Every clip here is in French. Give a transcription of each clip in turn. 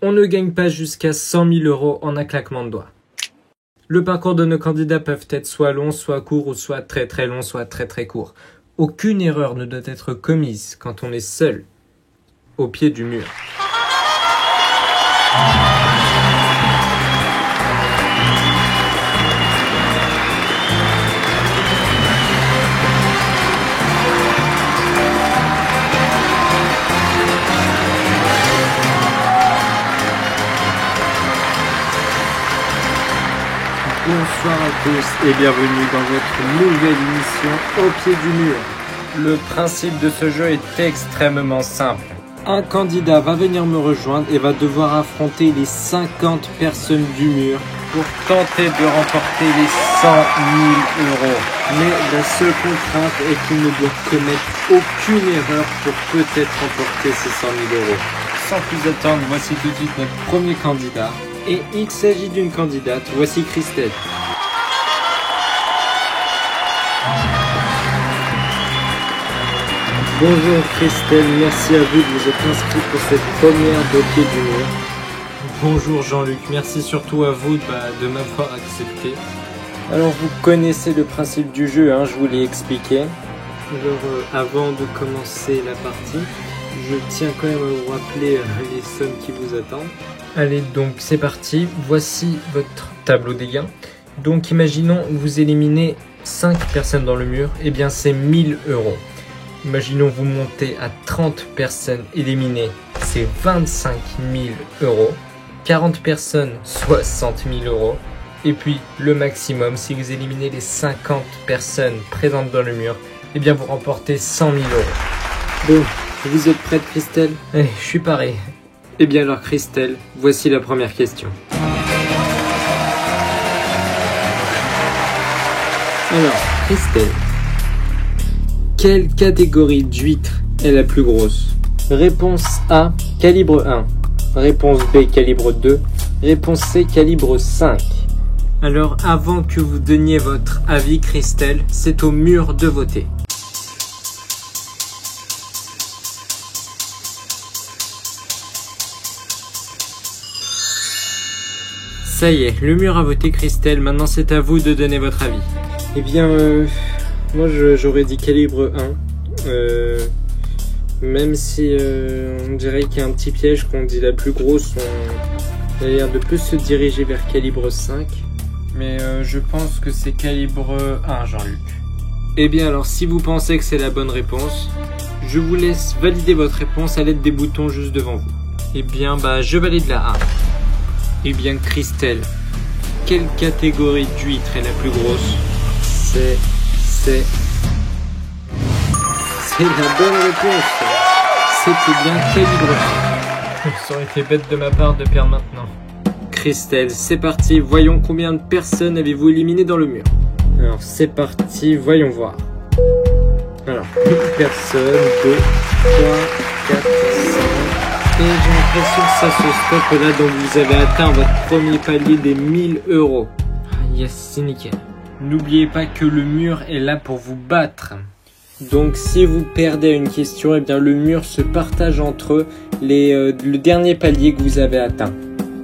On ne gagne pas jusqu'à 100 000 € en un claquement de doigts. Le parcours de nos candidats peuvent être soit long, soit court, ou soit très très long, soit très très court. Aucune erreur ne doit être commise quand on est seul au pied du mur. Bonsoir à tous et bienvenue dans votre nouvelle émission Au pied du mur. Le principe de ce jeu est extrêmement simple. Un candidat va venir me rejoindre et va devoir affronter les 50 personnes du mur pour tenter de remporter les 100 000 €. Mais la seule contrainte est qu'il ne doit commettre aucune erreur pour peut-être remporter ces 100 000 €. Sans plus attendre, voici tout de suite notre premier candidat. Et il s'agit d'une candidate, voici Christelle. Bonjour Christelle, merci à vous de vous être inscrit pour cette première de pied du mur. Bonjour Jean-Luc, merci surtout à vous de m'avoir accepté. Alors vous connaissez le principe du jeu, je vous l'ai expliqué. Alors avant de commencer la partie, je tiens quand même à vous rappeler les sommes qui vous attendent. Allez, donc c'est parti, voici votre tableau des gains. Donc imaginons vous éliminez 5 personnes dans le mur, et bien c'est 1000 €. Imaginons vous montez à 30 personnes éliminées, c'est 25 000 €. 40 personnes, 60 000 €. Et puis le maximum, si vous éliminez les 50 personnes présentes dans le mur, et bien vous remportez 100 000 €. Bon, vous êtes prête Christelle ? Je suis paré. Eh bien alors Christelle, voici la première question. Alors Christelle, quelle catégorie d'huîtres est la plus grosse ? Réponse A, calibre 1. Réponse B, calibre 2. Réponse C, calibre 5. Alors avant que vous donniez votre avis Christelle, c'est au mur de voter. Ça y est, le mur a voté Christelle, maintenant c'est à vous de donner votre avis. Eh bien, moi j'aurais dit calibre 1, même si on dirait qu'il y a un petit piège qu'on dit la plus grosse, on a l'air de plus se diriger vers calibre 5. Mais je pense que c'est calibre 1, Jean-Luc. Eh bien alors, si vous pensez que c'est la bonne réponse, je vous laisse valider votre réponse à l'aide des boutons juste devant vous. Eh bien, je valide la A. Eh bien Christelle, quelle catégorie d'huîtres est la plus grosse ? C'est la bonne réponse. C'était bien calibre. Ça aurait été bête de ma part de perdre maintenant. Christelle, c'est parti, voyons combien de personnes avez-vous éliminé dans le mur. Alors c'est parti, voyons voir. Alors, une personne, 2, 3, 4, 5... Et j'ai l'impression que ça se stoppe là, donc vous avez atteint votre premier palier des 1000 €. Yes, c'est nickel. N'oubliez pas que le mur est là pour vous battre. Donc si vous perdez une question, eh bien le mur se partage entre le dernier palier que vous avez atteint.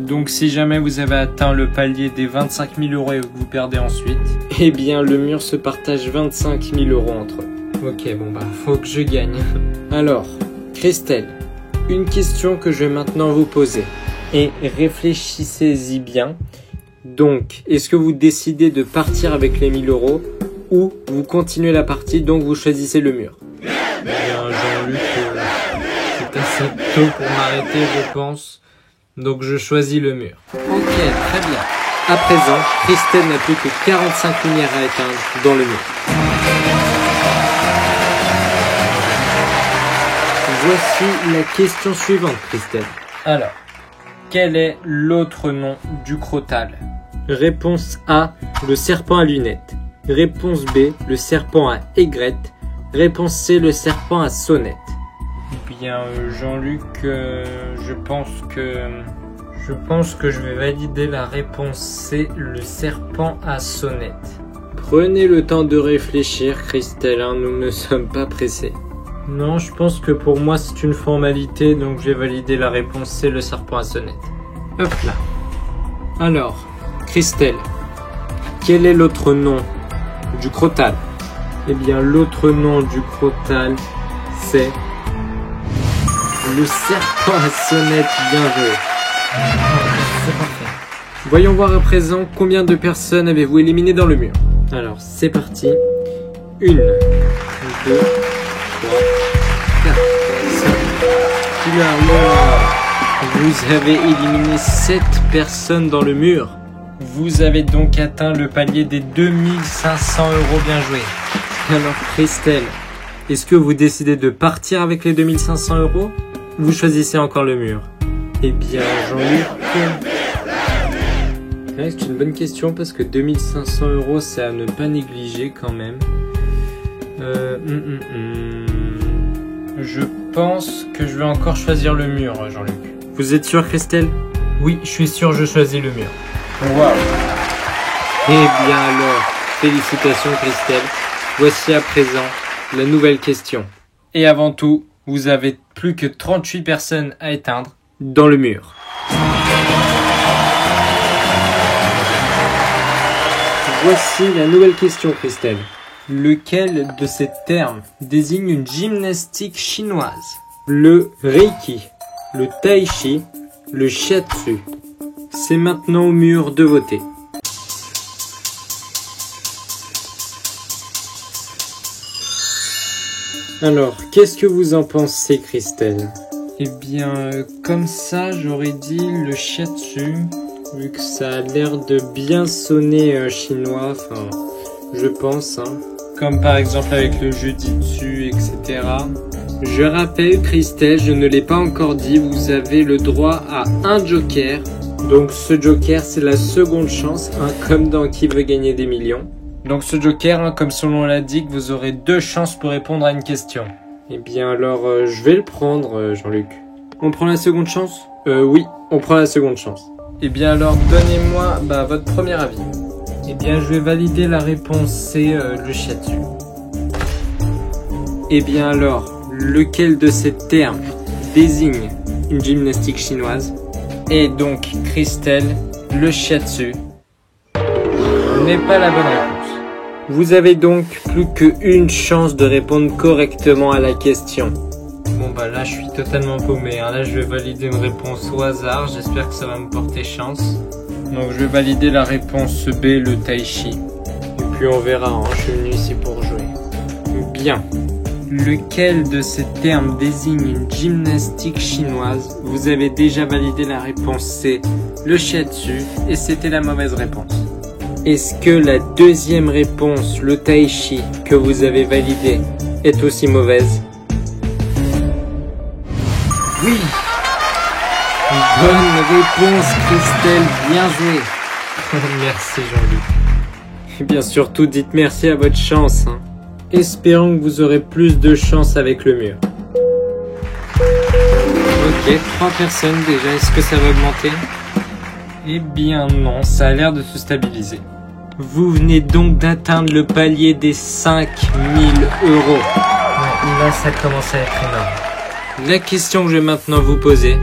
Donc si jamais vous avez atteint le palier des 25 000 € et que vous perdez ensuite, eh bien le mur se partage 25 000 € entre eux. Ok, faut que je gagne. Alors, Christelle, une question que je vais maintenant vous poser, et réfléchissez-y bien. Donc, est-ce que vous décidez de partir avec les 1000 € ou vous continuez la partie, donc vous choisissez le mur? Jean-Luc, c'est assez tôt pour m'arrêter, je pense. Donc je choisis le mur. Ok, très bien. À présent, Christelle n'a plus que 45 lumières à éteindre dans le mur. Voici la question suivante, Christelle. Alors, quel est l'autre nom du crotale? Réponse A, le serpent à lunettes. Réponse B, le serpent à aigrette. Réponse C, le serpent à sonnette. Bien, Jean-Luc, je pense que je vais valider la réponse C, le serpent à sonnette. Prenez le temps de réfléchir, Christelle, nous ne sommes pas pressés. Non, je pense que pour moi c'est une formalité, donc je vais valider la réponse C, le serpent à sonnette. Hop là. Alors, Christelle, quel est l'autre nom du crotal? Eh bien, l'autre nom du crotal, c'est le serpent à sonnette. Bien joué. C'est parfait. Voyons voir à présent combien de personnes avez-vous éliminées dans le mur. Alors, c'est parti. 1, 2, 3, 4, 5. Vous avez éliminé 7 personnes dans le mur. Vous avez donc atteint le palier des 2500 €. Bien joué. Alors, Christelle, est-ce que vous décidez de partir avec les 2500 €? Vous choisissez encore le mur. Eh bien, Jean-Luc... Ouais, c'est une bonne question parce que 2500 €, c'est à ne pas négliger quand même. Je pense que je vais encore choisir le mur, Jean-Luc. Vous êtes sûr, Christelle? Oui, je suis sûr, je choisis le mur. Waouh! Eh bien alors, félicitations, Christelle. Voici à présent la nouvelle question. Et avant tout, vous avez plus que 38 personnes à éteindre dans le mur. Voici la nouvelle question, Christelle. Lequel de ces termes désigne une gymnastique chinoise? Le Reiki, le Tai Chi, le Shiatsu. C'est maintenant au mur de voter. Alors, qu'est-ce que vous en pensez, Christelle? Eh bien, comme ça, j'aurais dit le Shiatsu, vu que ça a l'air de bien sonner chinois, enfin, je pense, hein. Comme par exemple avec le Jujitsu, etc. Je rappelle, Christelle, je ne l'ai pas encore dit, vous avez le droit à un joker. Donc ce joker, c'est la seconde chance, hein, comme dans Qui veut gagner des millions. Donc ce joker, hein, comme son nom l'indique, vous aurez 2 chances pour répondre à une question. Eh bien alors, je vais le prendre, Jean-Luc. On prend la seconde chance? Oui, on prend la seconde chance. Eh bien alors, donnez-moi votre premier avis. Eh bien, je vais valider la réponse C, le Shiatsu. Eh bien alors, lequel de ces termes désigne une gymnastique chinoise? Et donc, Christelle, le Shiatsu n'est pas la bonne réponse. Vous avez donc plus qu'une chance de répondre correctement à la question. Bon là je suis totalement paumé, hein. Là je vais valider une réponse au hasard, j'espère que ça va me porter chance. Donc je vais valider la réponse B, le Tai Chi. Et puis on verra, hein. Je suis venu ici pour jouer. Bien. Lequel de ces termes désigne une gymnastique chinoise? Vous avez déjà validé la réponse C, le Shiatsu, et c'était la mauvaise réponse. Est-ce que la deuxième réponse, le Tai Chi, que vous avez validée, est aussi mauvaise? Oui! Bonne réponse, Christelle, bien joué. Merci, Jean-Luc. Et bien surtout, dites merci à votre chance, hein. Espérons que vous aurez plus de chance avec le mur. Ok, 3 personnes déjà, est-ce que ça va augmenter? Eh bien non, ça a l'air de se stabiliser. Vous venez donc d'atteindre le palier des 5000 €. Ouais, là ça commence à être énorme. La question que je vais maintenant vous poser,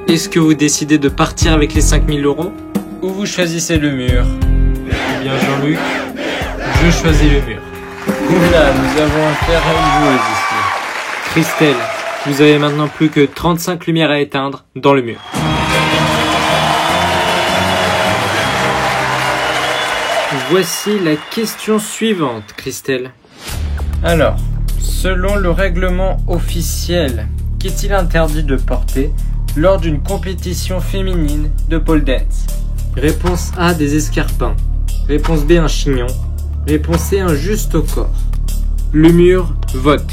est-ce que vous décidez de partir avec les 5000 € ou vous choisissez le mur? Eh bien Jean-Luc, je choisis le mur. Oula, nous avons affaire à une joueuse ici. Christelle, vous avez maintenant plus que 35 lumières à éteindre dans le mur. Voici la question suivante, Christelle. Alors, selon le règlement officiel, qu'est-il interdit de porter lors d'une compétition féminine de pole dance? Réponse A, des escarpins. Réponse B, un chignon. Réponse C, un juste au corps. Le mur vote.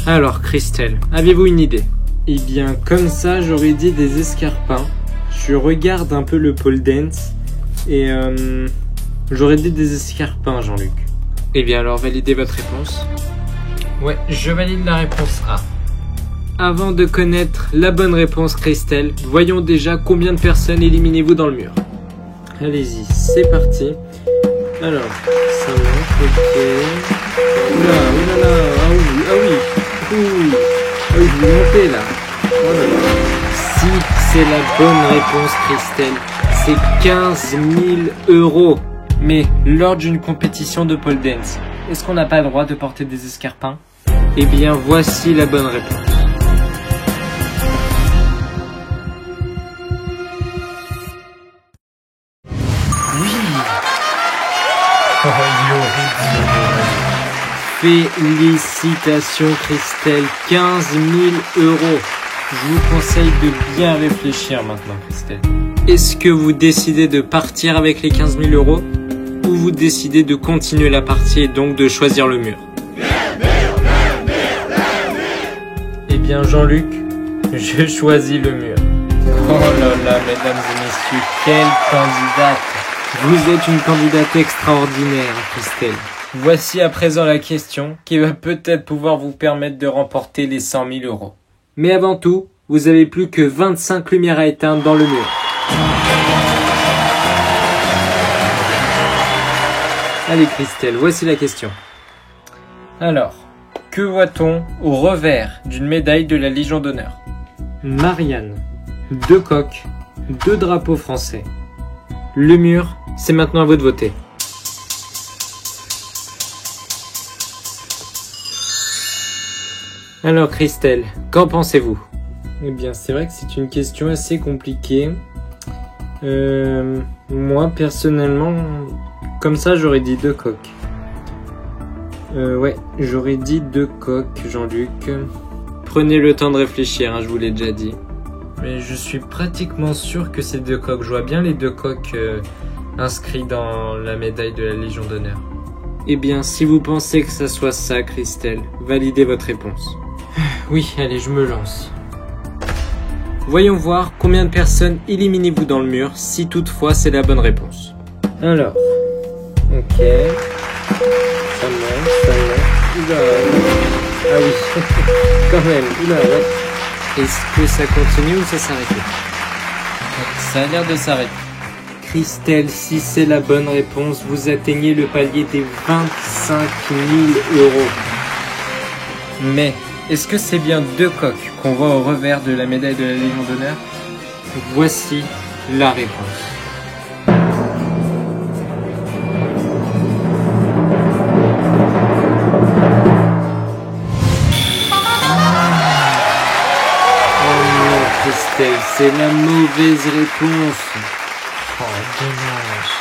Alors, Christelle, avez-vous une idée? Eh bien, comme ça, j'aurais dit des escarpins. Je regarde un peu le pole dance et j'aurais dit des escarpins, Jean-Luc. Eh bien, alors, validez votre réponse. Ouais, je valide la réponse A. Avant de connaître la bonne réponse, Christelle, voyons déjà combien de personnes éliminez-vous dans le mur. Allez-y, c'est parti. Alors, ça monte, ok. Oula, oulala, ah oui, ah oui. Ouh. Ah oui, je vais monter là. Oh là là. Si c'est la bonne réponse, Christelle, c'est 15 000 €. Mais lors d'une compétition de pole dance, est-ce qu'on n'a pas le droit de porter des escarpins? Eh bien, voici la bonne réponse. Oui. Oh, félicitations, Christelle, 15 000 €. Je vous conseille de bien réfléchir maintenant, Christelle. Est-ce que vous décidez de partir avec les 15 000 € ou vous décidez de continuer la partie et donc de choisir le mur? Eh bien, Jean-Luc, je choisis le mur. Oh là là, mesdames et messieurs, quelle candidate! Vous êtes une candidate extraordinaire, Christelle. Voici à présent la question qui va peut-être pouvoir vous permettre de remporter les 100 000 €. Mais avant tout, vous avez plus que 25 lumières à éteindre dans le mur. Allez Christelle, voici la question. Alors, que voit-on au revers d'une médaille de la Légion d'honneur? Marianne, 2 coqs, 2 drapeaux français. Le mur, c'est maintenant à vous de voter. Alors Christelle, qu'en pensez-vous? Eh bien, c'est vrai que c'est une question assez compliquée. Moi, personnellement, comme ça, j'aurais dit 2 coqs. Ouais, j'aurais dit 2 coqs, Jean-Luc. Prenez le temps de réfléchir, hein, je vous l'ai déjà dit. Mais je suis pratiquement sûr que c'est 2 coqs. Je vois bien les 2 coqs inscrits dans la médaille de la Légion d'honneur. Eh bien, si vous pensez que ça soit ça, Christelle, validez votre réponse. Oui, allez, je me lance. Voyons voir combien de personnes éliminez-vous dans le mur, si toutefois c'est la bonne réponse. Alors, ok. Ça monte. Oula. Ah oui, quand même, oula, ouais. Est-ce que ça continue ou ça s'arrête? Ça a l'air de s'arrêter. Christelle, si c'est la bonne réponse, vous atteignez le palier des 25 000 €. Mais, est-ce que c'est bien 2 coqs qu'on voit au revers de la médaille de la Légion d'honneur? Voici la réponse. Oh non, Christelle, c'est la mauvaise réponse. Oh, dommage.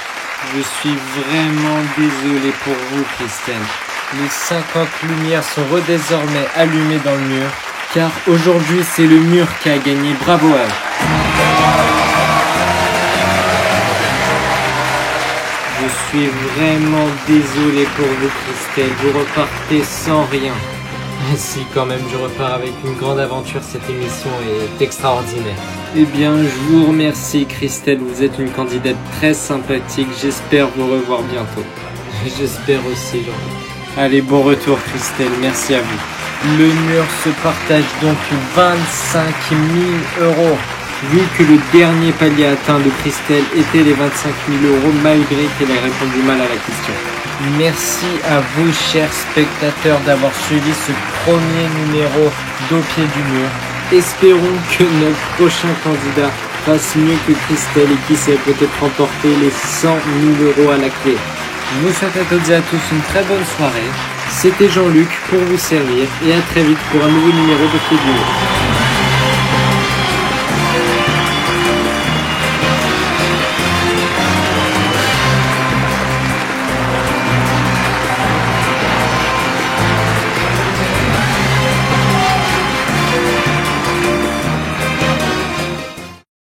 Je suis vraiment désolé pour vous, Christelle. Les 50 lumières sont désormais allumées dans le mur, car aujourd'hui c'est le mur qui a gagné. Bravo à vous. Je suis vraiment désolé pour vous, Christelle. Vous repartez sans rien. Si, quand même, je repars avec une grande aventure. Cette émission est extraordinaire. Eh bien, je vous remercie, Christelle. Vous êtes une candidate très sympathique. J'espère vous revoir bientôt. J'espère aussi, Jean-Luc. Allez, bon retour Christelle, merci à vous. Le mur se partage donc 25 000 €. Vu que le dernier palier atteint de Christelle était les 25 000 € malgré qu'elle ait répondu mal à la question. Merci à vous, chers spectateurs, d'avoir suivi ce premier numéro d'Au pied du mur. Espérons que notre prochain candidat fasse mieux que Christelle et qui sait peut-être remporter les 100 000 € à la clé. Je vous souhaite à toutes et à tous une très bonne soirée. C'était Jean-Luc pour vous servir et à très vite pour un nouveau numéro de Pied du Mur.